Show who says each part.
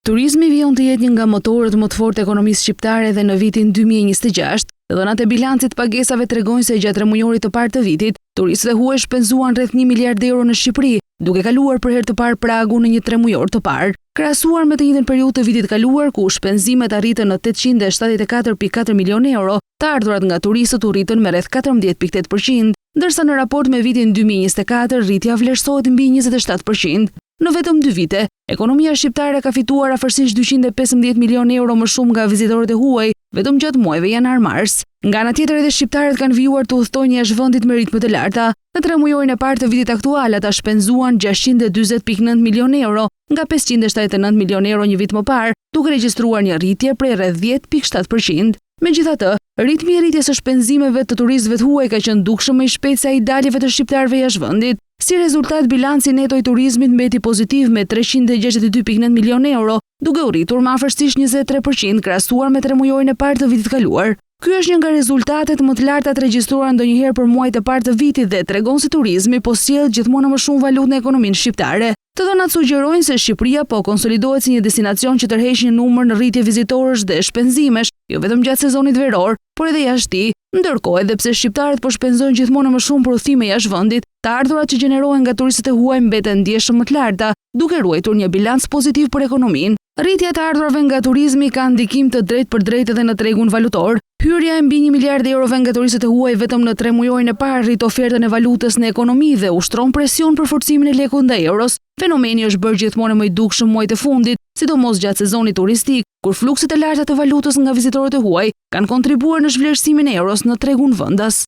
Speaker 1: Turizmi vijon të jetë një nga motorët më të fortë ekonomisë shqiptare dhe në vitin 2026, dhënat e bilancit pagesave tregojnë se gjatë tremujorit të parë të vitit, turistët e huaj shpenzuan rreth 1 miliard euro në Shqipëri, duke kaluar për herë të parë pragun në një tremujor të parë. Krahasuar me të njëjtën periudhë të vitit kaluar, ku shpenzimet arritën në 874.4 milion euro, të ardhurat nga turistët u rritën me rreth 14.8%, ndërsa në raport me vitin 2024 rritja vlerësohet mbi 27%. Në vetëm 2 vite, ekonomia shqiptare ka fituar afërsisht 215 milion euro më shumë nga vizitorët e huaj, vetëm gjatë muajve janar-mars. Nga ana tjetër, edhe shqiptarët kanë vijuar të udhtojnë jashtë vendit me ritme të larta. Në tremujorin e parë të vitit aktual, ata shpenzuan 640.9 milion euro, nga 579 milion euro një vit më parë, duke regjistruar një rritje prej rreth 10.7%. Megjithatë, ritmi i rritjes së shpenzimeve të turistëve të huaj ka qenë dukshëm më i shpejtë se ai daljeve të shqiptarëve jashtë vendit. Si rezultat, bilanci neto i turizmit mbeti pozitiv me 362.9 milion euro, duke u rritur me afërsisht 23% krahasuar me tremujorin e parë të vitit kaluar. Ky është një nga rezultatet më të larta të regjistruara ndonjëherë për muajt e parë të vitit dhe tregon se turizmi po sjell gjithmonë më shumë valutë në ekonominë shqiptare. Të dhënat sugjerojnë se Shqipëria po konsolidohet si një destinacion që tërheq një numër në rritje vizitorësh dhe shpenzimesh, jo vetëm gjatë sezonit veror, por edhe jashtë tij. Ndërkohë, edhe pse shqiptarët po shpenzojnë gjithmonë më shumë për udhëtime jashtë vendit, të ardhurat që gjenerohen nga turistët e huaj mbeten ndjeshëm më të larta, duke ruajtur një bilanc pozitiv për ekonominë. Rritja e të ardhurave nga turizmi ka ndikim të drejtë për drejtë edhe në tregun valutor. Hyrja e mbi 1 miliard eurove nga turistët e huaj vetëm në tremujorin e parë rrit ofertën e valutës në ekonomi dhe ushtron presion për forcimin e lekut ndaj euros. Fenomeni është bërë gjithmonë më i dukshëm muajt e fundit, sidomos gjatë sezonit turistik, kur flukset e larta të valutës nga vizitorët e huaj kanë kontribuar në zhvlerësimin e euros në tregun vendas.